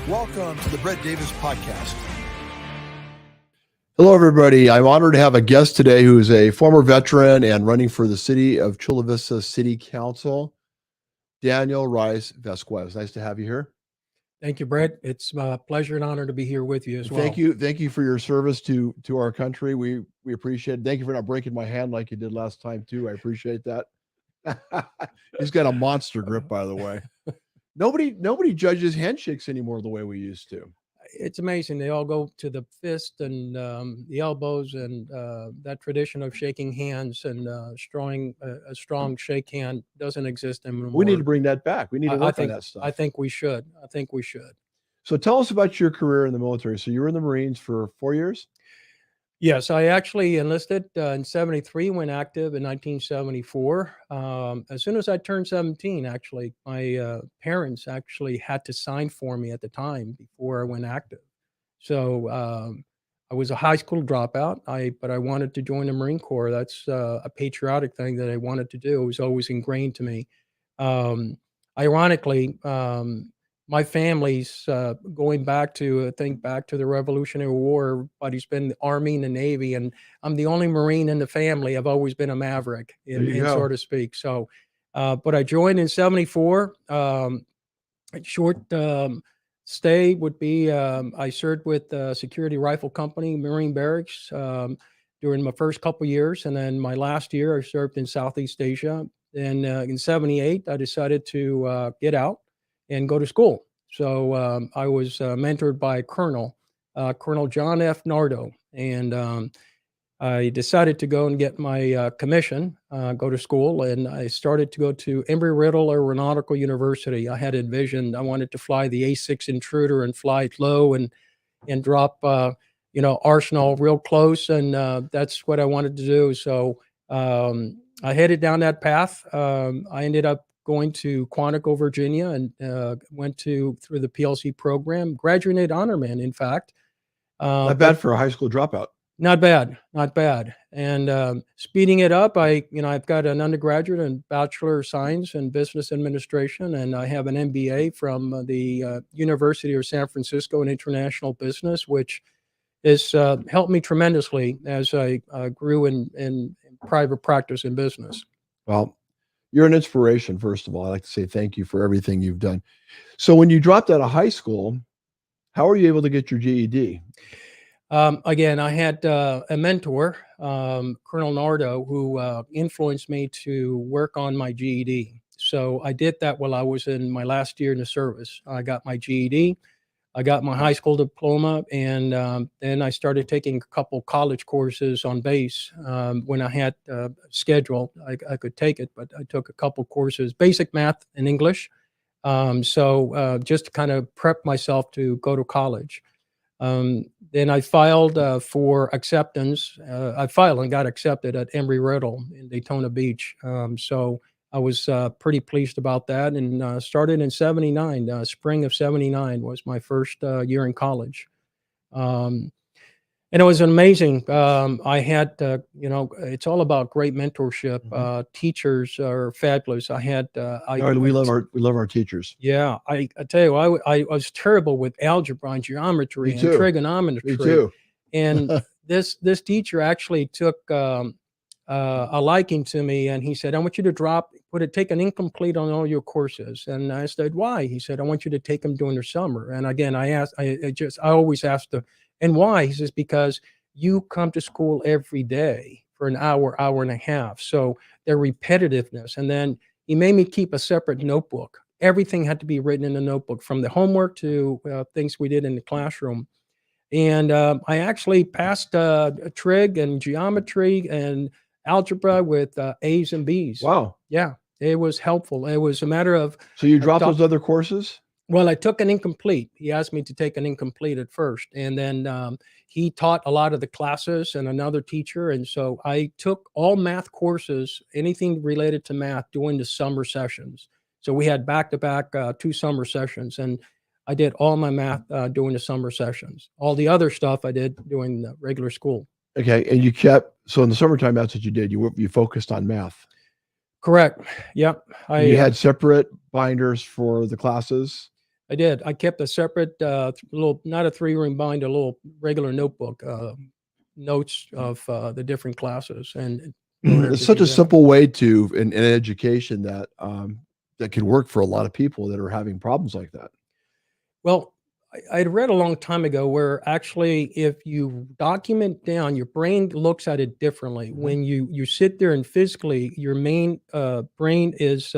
Welcome to the Brett Davis Podcast. Hello, everybody. I'm honored to have a guest today who is a former veteran and running for the city of Chula Vista City Council, Daniel Rice-Vazquez. Nice to have you here. Thank you, Brett. It's a pleasure and honor to be here with you as well. Thank you for your service to our country. We appreciate it. Thank you for not breaking my hand like you did last time too. I appreciate that. He's got a monster grip, by the way. Nobody judges handshakes anymore the way we used to. It's amazing. They all go to the fist and the elbows, and that tradition of shaking hands and a strong shake hand doesn't exist anymore. We need to bring that back. We need to work on that stuff. I think we should. So tell us about your career in the military. So you were in the Marines for 4 years? Yes, I actually enlisted in 73, went active in 1974. As soon as I turned 17, actually, my parents actually had to sign for me at the time before I went active. So I was a high school dropout, but I wanted to join the Marine Corps. That's a patriotic thing that I wanted to do. It was always ingrained to me. Ironically, my family's going back to the Revolutionary War, but he's been the Army and the Navy, and I'm the only Marine in the family. I've always been a maverick, so to speak. So, but I joined in 74. Short stay would be I served with Security Rifle Company, Marine Barracks during my first couple years, and then my last year I served in Southeast Asia. And in 78, I decided to get out and go to school. So I was mentored by Colonel John F. Nardo, and I decided to go and get my commission, go to school, and I started to go to Embry-Riddle Aeronautical University. I had envisioned I wanted to fly the A6 Intruder and fly it low and drop Arsenal real close, and that's what I wanted to do. So I headed down that path. I ended up going to Quantico, Virginia, and went through the PLC program, graduated honor man, in fact. Not bad for a high school dropout. Not bad. And speeding it up, I've got an undergraduate and Bachelor of Science in Business Administration, and I have an MBA from the University of San Francisco in International Business, which has helped me tremendously as I grew in private practice in business. Well, you're an inspiration, first of all. I'd like to say thank you for everything you've done. So when you dropped out of high school, how were you able to get your GED? Again, I had a mentor, Colonel Nardo, who influenced me to work on my GED. So I did that while I was in my last year in the service. I got my GED. I got my high school diploma, and then I started taking a couple college courses on base. When I had schedule, I could take it, but I took a couple courses, basic math and English. So just to kind of prep myself to go to college. Then I filed for acceptance. I filed and got accepted at Embry-Riddle in Daytona Beach. So I was pretty pleased about that, and started in 79. Spring of 79 was my first year in college. And it was amazing. I had, it's all about great mentorship. Mm-hmm. Teachers are fabulous. I had, we love our teachers. Yeah. I tell you, I was terrible with algebra and geometry and trigonometry. Me too. And this teacher actually took a liking to me, and he said, I want you to take an incomplete on all your courses. And I said, why? He said, I want you to take them during the summer. And again, I always asked and why? He says, because you come to school every day for an hour and a half. So their repetitiveness. And then he made me keep a separate notebook. Everything had to be written in the notebook, from the homework to things we did in the classroom. And I actually passed trig and geometry and algebra with A's and B's. Wow. Yeah, it was helpful. It was a matter of. So you dropped those other courses? Well, I took an incomplete. He asked me to take an incomplete at first, and then he taught a lot of the classes and another teacher. And so I took all math courses, anything related to math, during the summer sessions. So we had back-to-back 2 summer sessions, and I did all my math during the summer sessions. All the other stuff I did during the regular school. Okay, and so in the summertime, that's what you did. You focused on math. Correct. Yep. You had separate binders for the classes? I did. I kept a separate little, not a 3-ring bind, a little regular notebook, notes of the different classes, and learned It's to such do a that. simple way to in education that that can work for a lot of people that are having problems like that. Well, I'd read a long time ago where actually, if you document down, your brain looks at it differently. Mhm. When you sit there and physically, your main brain is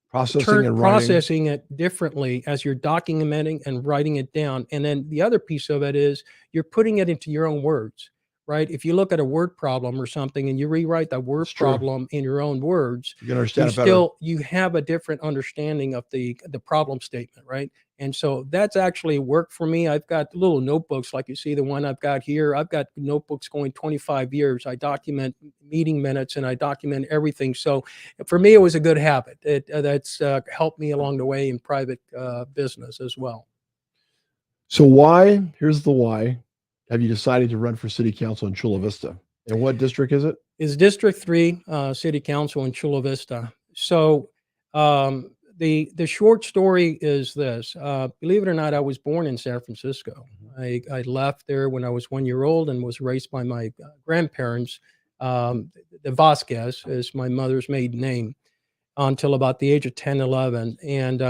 Processing and writing. processing it differently as you're documenting and writing it down. And then the other piece of it is you're putting it into your own words, right? If you look at a word problem or something and you rewrite that word It's true. problem in your own words, You can understand it better. you have a different understanding of the problem statement, right? And so that's actually worked for me. I've got little notebooks like you see the one I've got here. I've got notebooks going 25 years. I document meeting minutes and I document everything. So for me, it was a good habit. That's helped me along the way in private business as well. So why, here's the why, have you decided to run for city council in Chula Vista? And what district is it? Is District 3 City Council in Chula Vista. So the short story is this. Believe it or not, I was born in San Francisco. I left there when I was 1 year old and was raised by my grandparents. The Vasquez is my mother's maiden name until about the age of 10, 11. And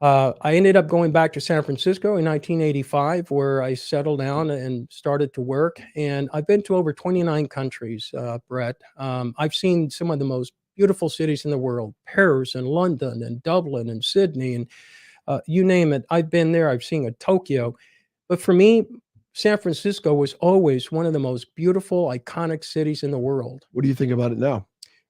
I ended up going back to San Francisco in 1985, where I settled down and started to work. And I've been to over 29 countries, Brett. I've seen some of the most beautiful cities in the world, Paris and London and Dublin and Sydney and you name it. I've been there. I've seen Tokyo. But for me, San Francisco was always one of the most beautiful, iconic cities in the world. What do you think about it now?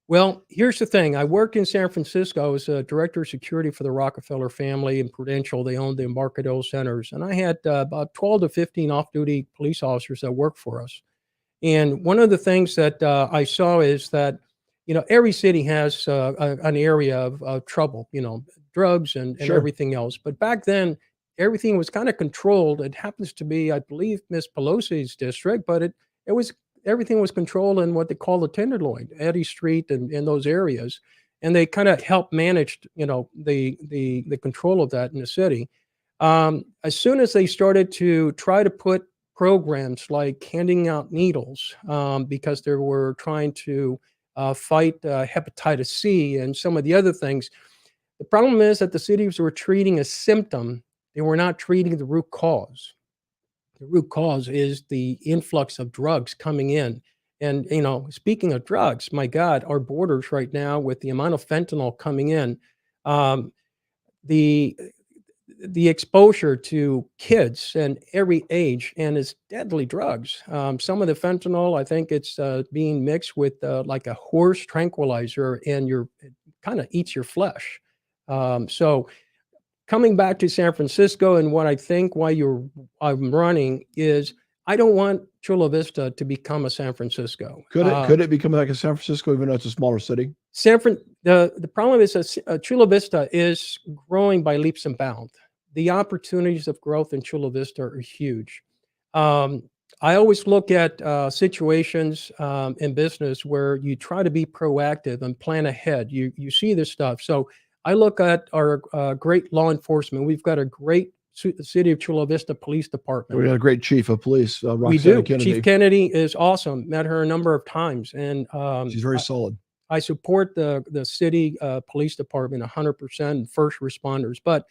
Well, here's the thing. I worked in San Francisco. I was a director of security for the Rockefeller family and Prudential. They owned the Embarcadero centers. And I had about 12 to 15 off-duty police officers that worked for us. And one of the things that I saw is that, every city has an area of trouble, drugs and Sure. everything else. But back then, everything was kind of controlled. It happens to be, I believe, Miss Pelosi's district, but it was everything was controlled in what they call the Tenderloin, Eddy Street, and in those areas, and they kind of helped manage, the control of that in the city. As soon as they started to try to put programs like handing out needles, because they were trying to fight hepatitis C and some of the other things. The problem is that the cities were treating a symptom. They were not treating the root cause. The root cause is the influx of drugs coming in. And, speaking of drugs, my God, our borders right now with the amount of fentanyl coming in, um, the the exposure to kids and every age and it's deadly drugs. Some of the fentanyl, I think it's being mixed with like a horse tranquilizer, and it kind of eats your flesh. So coming back to San Francisco, and what I think why I'm running is I don't want Chula Vista to become a San Francisco. Could it become like a San Francisco, even though it's a smaller city? The problem is that Chula Vista is growing by leaps and bounds. The opportunities of growth in Chula Vista are huge. Um, I always look at situations in business where you try to be proactive and plan ahead. You see this stuff. So I look at our great law enforcement. We've got a great City of Chula Vista Police Department. We got a great chief of police, We Roxana do. Kennedy. Chief Kennedy is awesome. Met her a number of times, and She's very solid. I support the city police department 100% and first responders. But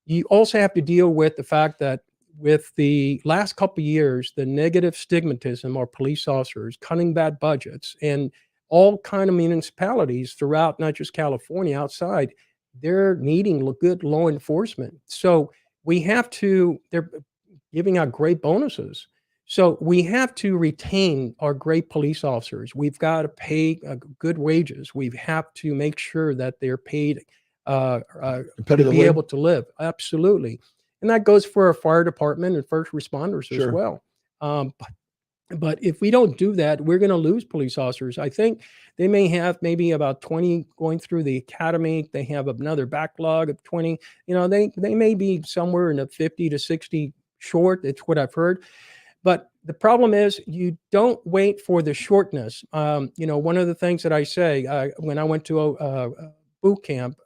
you also have to deal with the fact that with the last couple of years, the negative stigmatism of police officers, cutting back budgets, and all kind of municipalities throughout, not just California, outside, they're needing good law enforcement. So they're giving out great bonuses. So we have to retain our great police officers. We've got to pay good wages. We have to make sure that they're paid to be Competitively? able to live. Absolutely. And that goes for our fire department and first responders as Sure. well. But if we don't do that, we're going to lose police officers. I think they may have maybe about 20 going through the academy. They have another backlog of 20. They may be somewhere in the 50 to 60 short. It's what I've heard. But the problem is you don't wait for the shortness. One of the things that I say when I went to boot camp,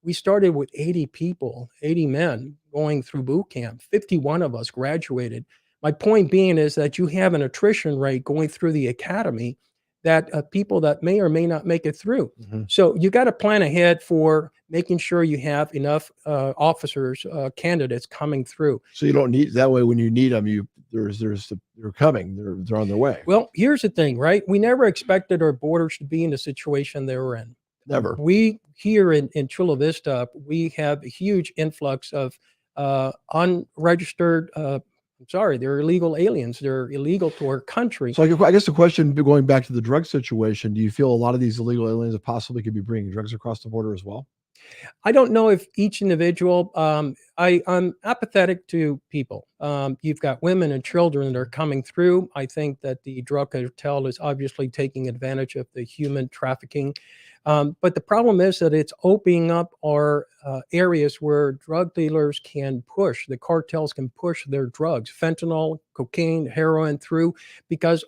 We started with 80 people, 80 men going through boot camp. 51 of us graduated. My point being is that you have an attrition rate going through the academy that people that may or may not make it through. Mhm. So you got to plan ahead for making sure you have enough officers, candidates coming through. So you don't need that way when you need them. They're coming. They're on their way. Well, here's the thing, right? We never expected our borders to be in the situation they were in. Never. We here in Chula Vista, we have a huge influx of unregistered. I'm sorry, they're illegal aliens. They're illegal to our country. So I guess the question, going back to the drug situation, do you feel a lot of these illegal aliens possibly could be bringing drugs across the border as well? I don't know if each individual. I'm apathetic to people. You've got women and children that are coming through. I think that the drug cartel is obviously taking advantage of the human trafficking. But the problem is that it's opening up our areas where drug dealers can push, the cartels can push their drugs, fentanyl, cocaine, heroin through, because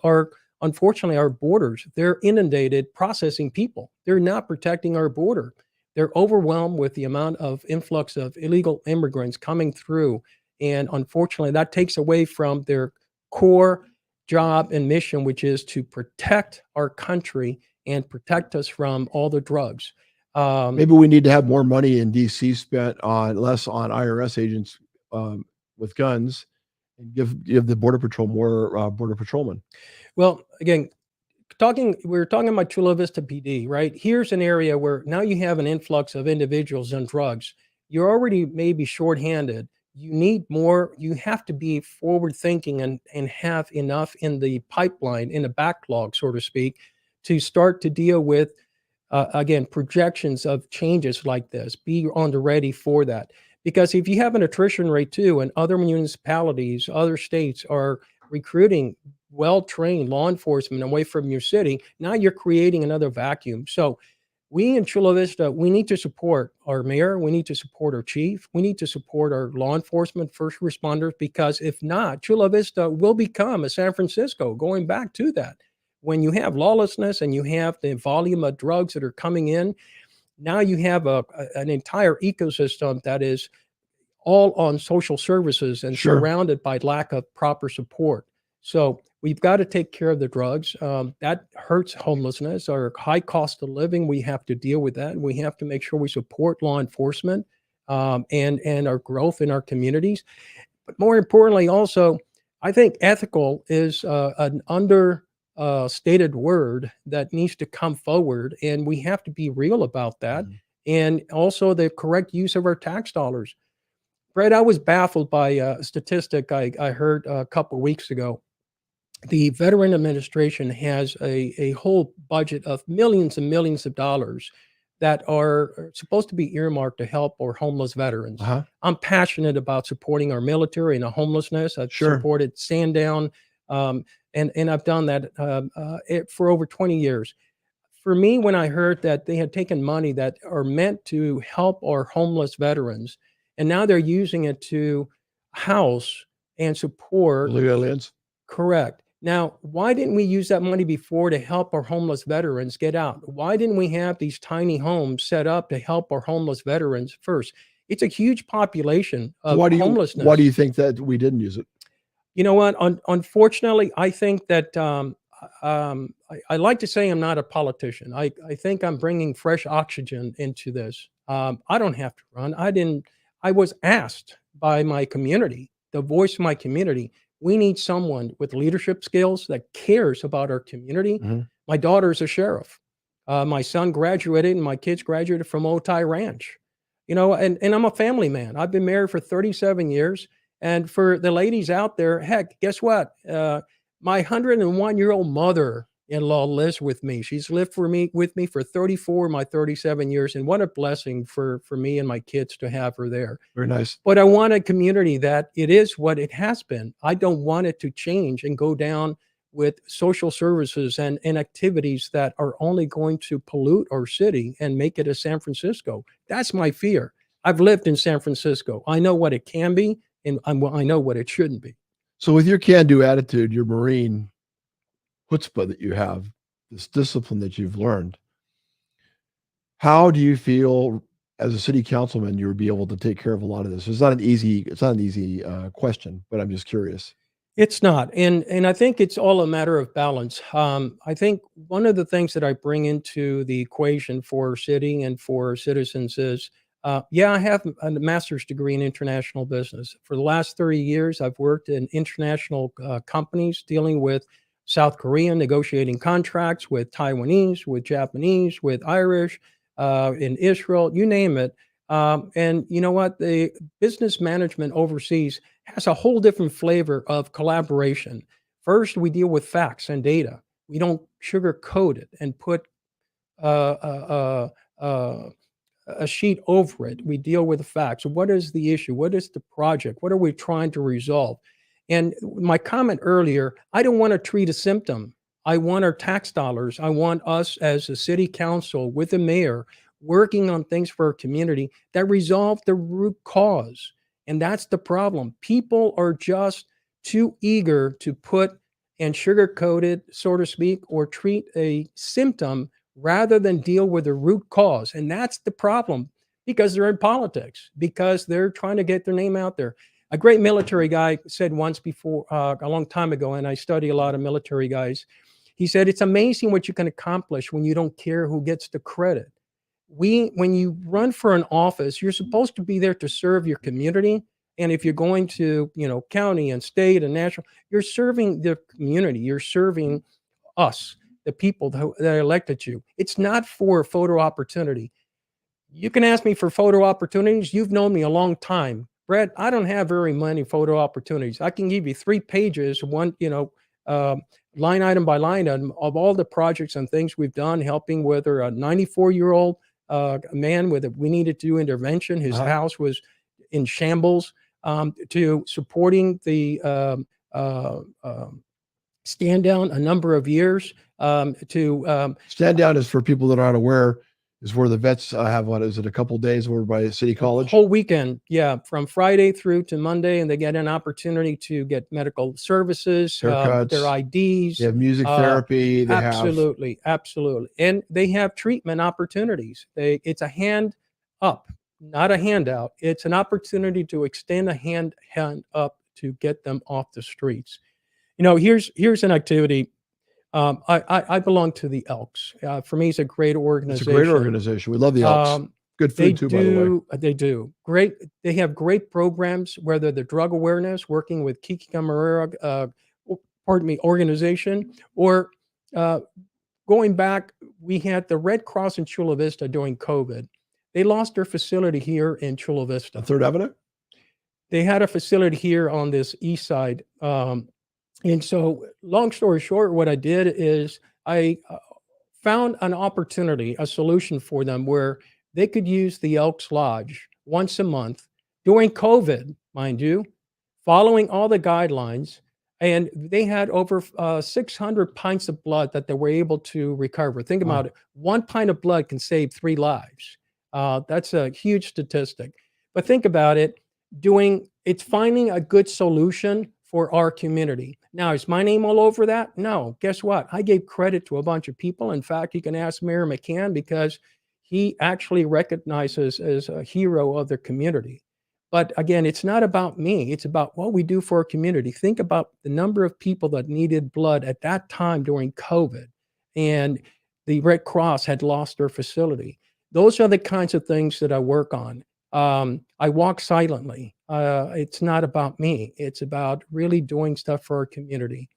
unfortunately, our borders, they're inundated processing people. They're not protecting our border. They're overwhelmed with the amount of influx of illegal immigrants coming through. And unfortunately, that takes away from their core job and mission, which is to protect our country and protect us from all the drugs. Maybe we need to have more money in DC spent on less on IRS agents with guns, and give the Border Patrol more Border Patrolmen. Well, again, we're talking about Chula Vista PD, right? Here's an area where now you have an influx of individuals and drugs. You're already maybe shorthanded. You need more. You have to be forward thinking and have enough in the pipeline, in the backlog, so to speak, to start to deal with, again, projections of changes like this. Be on the ready for that. Because if you have an attrition rate too, and other municipalities, other states are recruiting well-trained law enforcement away from your city, now you're creating another vacuum. So we in Chula Vista, we need to support our mayor. We need to support our chief. We need to support our law enforcement, first responders, because if not, Chula Vista will become a San Francisco, going back to that. When you have lawlessness and you have the volume of drugs that are coming in, now you have an entire ecosystem that is all on social services and Sure. surrounded by lack of proper support. So we've got to take care of the drugs. That hurts homelessness, our high cost of living. We have to deal with that. We have to make sure we support law enforcement and our growth in our communities. But more importantly, also, I think ethical is an understated word that needs to come forward, and we have to be real about that. Mhm. And also the correct use of our tax dollars. Brett, I was baffled by a statistic I heard a couple weeks ago. The Veteran Administration has a whole budget of millions and millions of dollars that are supposed to be earmarked to help our homeless veterans. Uh-huh. I'm passionate about supporting our military and the homelessness. I've Sure. supported Sandown, and I've done that for over 20 years. For me, when I heard that they had taken money that are meant to help our homeless veterans, and now they're using it to house and support. Illegal aliens. Correct. Now, why didn't we use that money before to help our homeless veterans get out? Why didn't we have these tiny homes set up to help our homeless veterans first? It's a huge population of homelessness. Why do you think that we didn't use it? You know what? Unfortunately, I think that I like to say I'm not a politician. I think I'm bringing fresh oxygen into this. I don't have to run. I was asked by my community, the voice of my community. We need someone with leadership skills that cares about our community. Mhm. My daughter's a sheriff. My son graduated and my kids graduated from Otay Ranch. And I'm a family man. I've been married for 37 years. And for the ladies out there, heck, guess what? My 101-year-old mother-in-law lives with me. She's lived with me for 34 of my 37 years. And what a blessing for me and my kids to have her there. Very nice. But I want a community that it is what it has been. I don't want it to change and go down with social services and activities that are only going to pollute our city and make it a San Francisco. That's my fear. I've lived in San Francisco. I know what it can be, and I know what it shouldn't be. So with your can-do attitude, your Marine chutzpah that you have, this discipline that you've learned, how do you feel as a city councilman, you would be able to take care of a lot of this? It's not an easy question, but I'm just curious. It's not, and I think it's all a matter of balance. I think one of the things that I bring into the equation for city and for citizens is, yeah, I have a master's degree in international business. For the last 30 years, I've worked in international companies dealing with South Korea, negotiating contracts with Taiwanese, with Japanese, with Irish, in Israel, you name it. And you know what? The business management overseas has a whole different flavor of collaboration. First, we deal with facts and data. We don't sugarcoat it and put uh, uh, uh, uh, a sheet over it. We deal with the facts. What is the issue? What is the project? What are we trying to resolve? And my comment earlier, I don't want to treat a symptom. I want our tax dollars. I want us as a city council with the mayor working on things for our community that resolve the root cause. And that's the problem. People are just too eager to put and sugarcoat it, so to speak, or treat a symptom rather than deal with the root cause. And that's the problem because they're in politics, because they're trying to get their name out there. A great military guy said once before, a long time ago, and I study a lot of military guys. He said, it's amazing what you can accomplish when you don't care who gets the credit. When you run for an office, you're supposed to be there to serve your community. And if you're going to, county and state and national, you're serving the community. You're serving us, the people that elected you. It's not for photo opportunity. You can ask me for photo opportunities. You've known me a long time. Brett, I don't have very many photo opportunities. I can give you 3 pages, line item by line item of all the projects and things we've done, helping whether a 94-year-old man we needed to do intervention. His house was in shambles, to supporting the stand down a number of years, Stand down is, for people that aren't aware, is where the vets have, what is it, a couple days over by City College? whole weekend, yeah, from Friday through to Monday, and they get an opportunity to get medical services, Haircuts. their IDs. They have music therapy. They Absolutely, absolutely, and they have treatment opportunities. It's a hand up, not a handout. It's an opportunity to extend a hand up to get them off the streets. Here's an activity. I belong to the Elks. For me, it's a great It's a organization. great organization. We love the Elks. Good food too, by the way. They do great. They have great programs, whether the drug awareness, working with Kiki Camarera, organization, or going back, we had the Red Cross in Chula Vista during COVID. They lost their facility here in Chula Vista. On 3rd Avenue? They had a facility here on this east side. And so, long story short, what I did is I found an opportunity, a solution for them where they could use the Elks Lodge once a month during COVID, mind you, following all the guidelines. And they had over 600 pints of blood that they were able to recover. Think about it. 1 pint of blood can save 3 lives. That's a huge statistic. But think about it. It's finding a good solution for our community. Now, is my name all over that? No. Guess what? I gave credit to a bunch of people. In fact, you can ask Mayor McCann, because he actually recognizes as a hero of the community. But again, it's not about me. It's about what we do for our community. Think about the number of people that needed blood at that time during COVID, and the Red Cross had lost their facility. Those are the kinds of things that I work on. I walk silently. It's not about me. It's about really doing stuff for our community.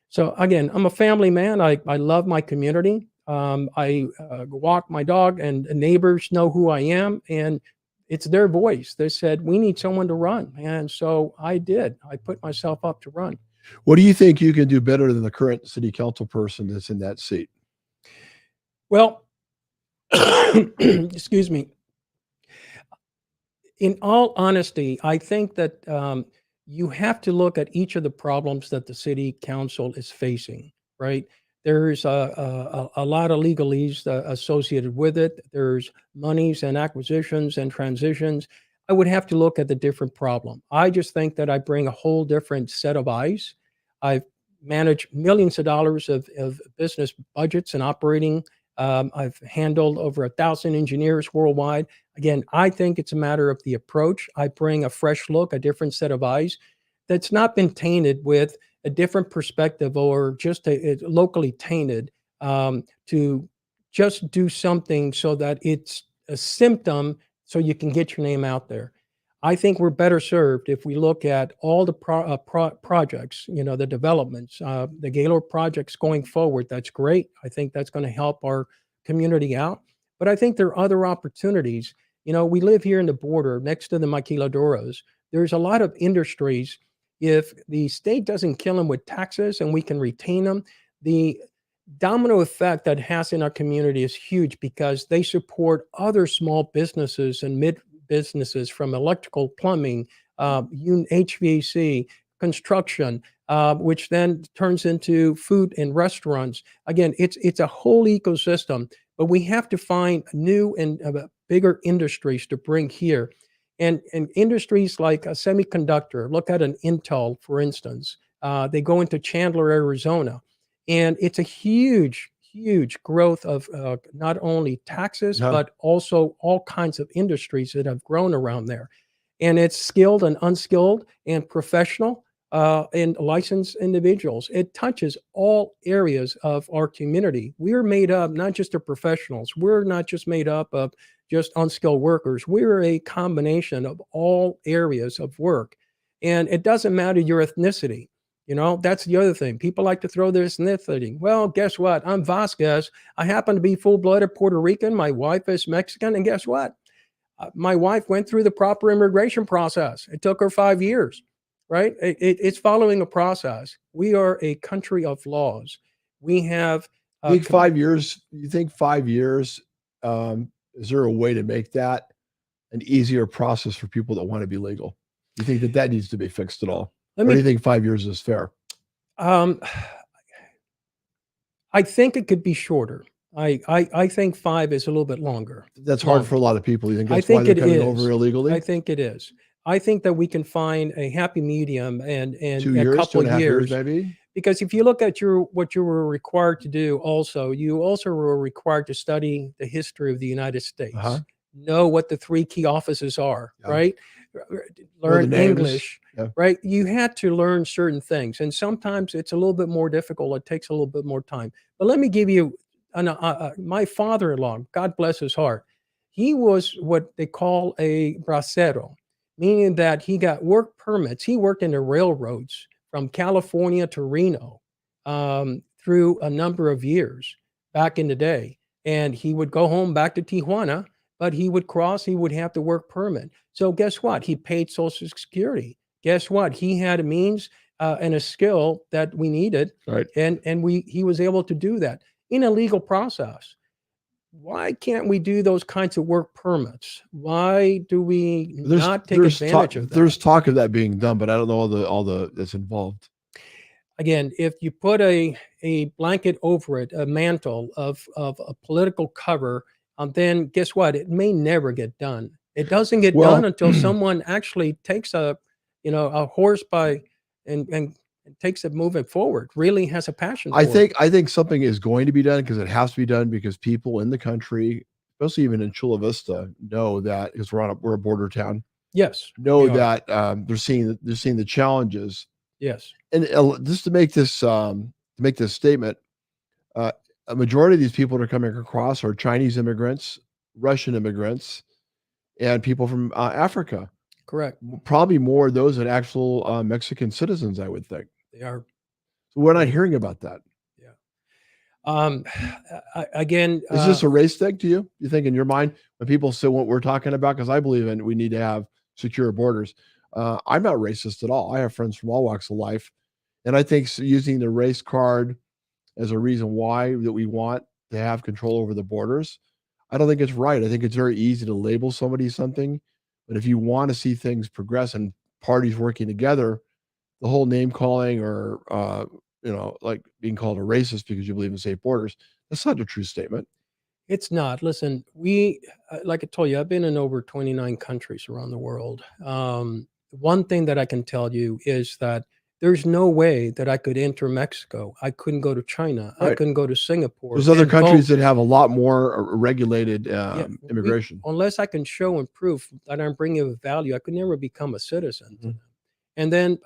So again, I'm a family man. I love my community. I walk my dog, and neighbors know who I am, and it's their voice. They said, we need someone to run. And so I did. I put myself up to run. What do you think you can do better than the current city council person that's in that seat? Well, excuse me. In all honesty, I think that you have to look at each of the problems that the city council is facing, right? There's a lot of legalese associated with it. There's monies and acquisitions and transitions. I would have to look at the different problem. I just think that I bring a whole different set of eyes. I've managed millions of dollars of business budgets and operating I've handled over 1,000 engineers worldwide. Again, I think it's a matter of the approach. I bring a fresh look, a different set of eyes that's not been tainted with a different perspective or just locally tainted, to just do something so that it's a symptom so you can get your name out there. I think we're better served if we look at all the projects, the developments, the Gaylord projects going forward. That's great. I think that's going to help our community out. But I think there are other opportunities. We live here in the border next to the maquiladoras. There's a lot of industries. If the state doesn't kill them with taxes and we can retain them, the domino effect that has in our community is huge because they support other small businesses and mid businesses from electrical, plumbing, HVAC, construction, which then turns into food and restaurants. Again, it's a whole ecosystem, but we have to find new and bigger industries to bring here. And industries like a semiconductor, look at an Intel, for instance. They go into Chandler, Arizona, and it's a huge growth of not only taxes, but also all kinds of industries that have grown around there. And it's skilled and unskilled and professional and licensed individuals. It touches all areas of our community. We're made up not just of professionals. We're not just made up of just unskilled workers. We're a combination of all areas of work. And it doesn't matter your ethnicity. That's the other thing. People like to throw their ethnicity. Well, guess what? I'm Vasquez. I happen to be full-blooded Puerto Rican. My wife is Mexican. And guess what? My wife went through the proper immigration process. It took her 5 years, right? It's following a process. We are a country of laws. We have... You think 5 years? You think 5 years? Is there a way to make that an easier process for people that want to be legal? You think that needs to be fixed at all? Or do you think 5 years is fair? I think it could be shorter. I think 5 is a little bit longer. That's hard for a lot of people. You think that's why they're coming over illegally? I think it is. I think that we can find a happy medium and 2 years, a couple 2.5 of years maybe. Because if you look at what you were required to do, you also were required to study the history of the United States. Know what the 3 key offices are, right? Learn English, right? You had to learn certain things. And sometimes it's a little bit more difficult. It takes a little bit more time. But let me give you, my father-in-law, God bless his heart, he was what they call a bracero, meaning that he got work permits. He worked in the railroads from California to Reno through a number of years back in the day. And he would go home back to Tijuana, but he would have to work permit. So guess what? He paid Social Security. Guess what? He had a means and a skill that we needed. Right. And he was able to do that in a legal process. Why can't we do those kinds of work permits? Why do we not take advantage of that? There's talk of that being done, but I don't know all the that's involved. Again, if you put a blanket over it, a mantle of a political cover, then guess what? It may never get done. It doesn't get done until someone actually takes a horse by and takes it moving forward. Really has a passion. I think something is going to be done because it has to be done because people in the country, especially even in Chula Vista, know that because we're a border town. Yes, know that they're seeing the challenges. Yes, and just to make this statement. A majority of these people that are coming across are Chinese immigrants, Russian immigrants, and people from Africa. Correct. Probably more of those than actual Mexican citizens, I would think. They are. So we're not hearing about that. Yeah. Again, is this a race thing to you? You think in your mind when people say what we're talking about? Because I believe we need to have secure borders. I'm not racist at all. I have friends from all walks of life, and I think using the race card as a reason why that we want to have control over the borders, I don't think it's right. I think it's very easy to label somebody something, but if you want to see things progress and parties working together, the whole name calling or like being called a racist because you believe in safe borders, that's not a true statement. It's not. Listen, like I told you, I've been in over 29 countries around the world. One thing that I can tell you is that There's no way that I could enter Mexico. I couldn't go to China. I Right. couldn't go to Singapore. There's other and countries vote. that have a lot more regulated Yeah, immigration. unless I can show and proof that I'm bringing value, I could never become a citizen. Mhm. And then,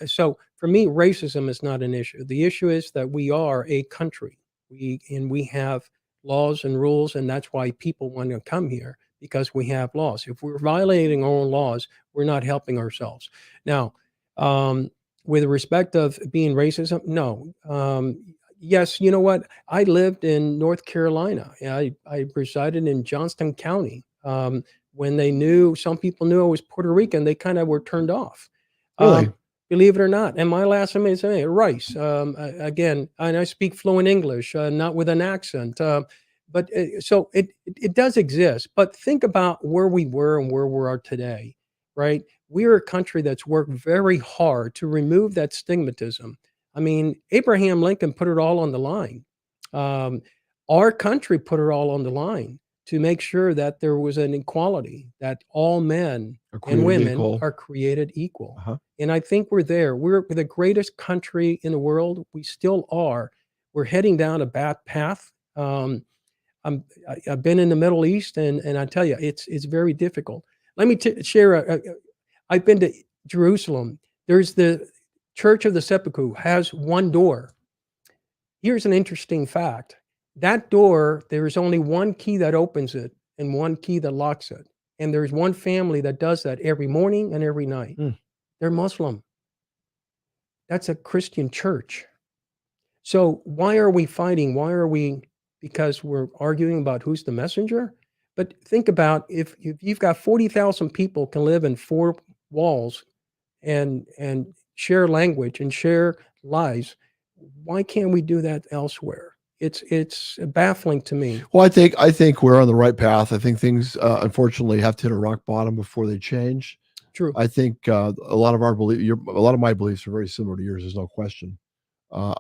so for me, racism is not an issue. The issue is that we are a country. We have laws and rules, and that's why people want to come here, because we have laws. If we're violating our own laws, we're not helping ourselves. Now, with respect of being racism, no. Yes, you know what? I lived in North Carolina. I resided in Johnston County. When they knew, some people knew I was Puerto Rican, they kind of were turned off. Really? Believe it or not. And my last name is Rice. Again, and I speak fluent English, not with an accent. But so it does exist. But think about where we were and where we are today, right? We're a country that's worked very hard to remove that stigmatism. I mean, Abraham Lincoln put it all on the line. Um, our country put it all on the line to make sure that there was an equality, that all men Are and created women equal. are created equal. Uh-huh. And I think we're there. We're the greatest country in the world. We still are. We're heading down a bad path. I've been in the Middle East, and I tell you, it's very difficult. Let me share. I've been to Jerusalem. There's the Church of the Sepulchre has one door. Here's an interesting fact. That door, there is only one key that opens it and one key that locks it. And there's one family that does that every morning and every night. Mm. They're Muslim. That's a Christian church. So why are we fighting? Why are we? Because we're arguing about who's the messenger? But think about if you've got 40,000 people can live in four walls and share language and share lives. Why can't we do that elsewhere? It's baffling to me. Well, I think we're on the right path. I think things unfortunately have to hit a rock bottom before they change. True. I think a lot of a lot of my beliefs are very similar to yours. There's no question. Uh,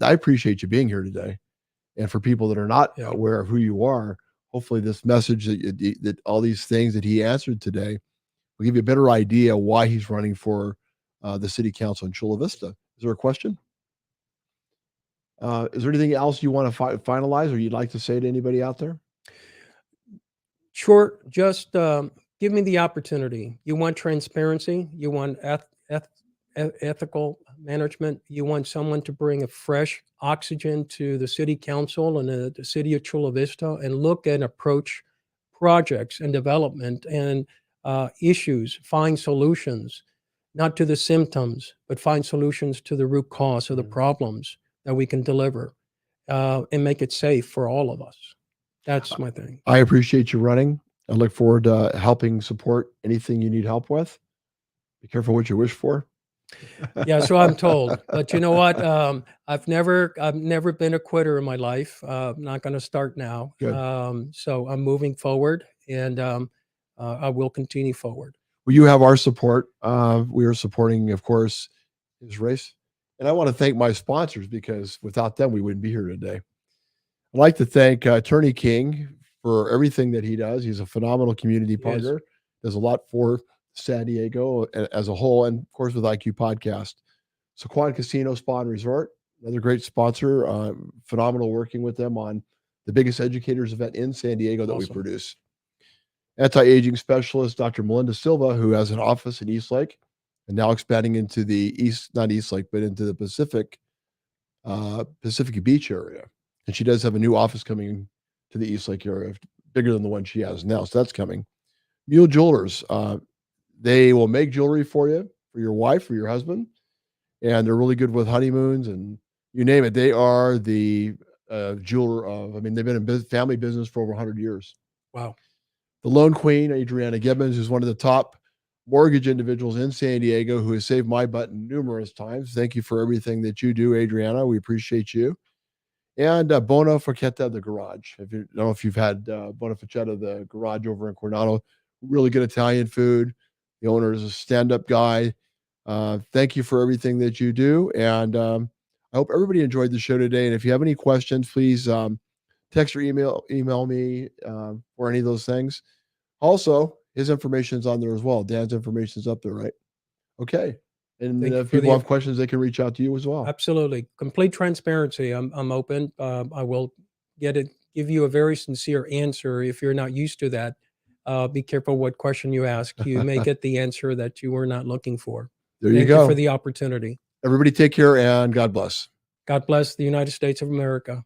I appreciate you being here today, and for people that are not Yeah. aware of who you are, hopefully this message that all these things that he answered today will give you a better idea why he's running for the city council in Chula Vista. Is there a question? Is there anything else you want to finalize or you'd like to say to anybody out there? Short, just give me the opportunity. You want transparency. You want ethical management. You want someone to bring a fresh oxygen to the city council and the city of Chula Vista and look and approach projects and development and issues, find solutions, not to the symptoms, but find solutions to the root cause of the problems that we can deliver and make it safe for all of us. That's my thing. I appreciate you running. I look forward to helping support anything you need help with. Be careful what you wish for. Yeah, so I'm told. But you know what? I've never been a quitter in my life. I'm not going to start now. Good. So I'm moving forward, and I will continue forward. Well, you have our support. We are supporting, of course, his race. And I want to thank my sponsors because without them, we wouldn't be here today. I'd like to thank Attorney King for everything that he does. He's a phenomenal community partner. Does a lot for San Diego as a whole, and of course with IQ Podcast. Sequan Casino Spa and Resort, another great sponsor. Phenomenal working with them on the biggest educators event in San Diego that we produce. Anti-aging specialist Dr. Melinda Silva, who has an office in Eastlake and now expanding into the not Eastlake, but into the Pacific Beach area. And she does have a new office coming to the Eastlake area, bigger than the one she has now. So that's coming. Mule Jewelers, they will make jewelry for you, for your wife, for your husband. And they're really good with honeymoons and you name it. They are the jeweler of, they've been in family business for over 100 years. Wow. The Lone Queen, Adriana Gibbons, who's one of the top mortgage individuals in San Diego who has saved my butt numerous times. Thank you for everything that you do, Adriana. We appreciate you. And Bona Forchetta, the garage. I don't know if you've had Bona Forchetta, the garage over in Coronado. Really good Italian food. The owner is a stand-up guy. Thank you for everything that you do. And I hope everybody enjoyed the show today. And if you have any questions, please text or email me or any of those things. Also, his information is on there as well. Dan's information is up there, right? Okay. And Thank you if for the people have questions, they can reach out to you as well. Absolutely. Complete transparency. I'm open. I will give you a very sincere answer. If you're not used to that, be careful what question you ask. You may get the answer that you were not looking for. There you Thank you go. for the opportunity. Everybody take care and God bless. God bless the United States of America.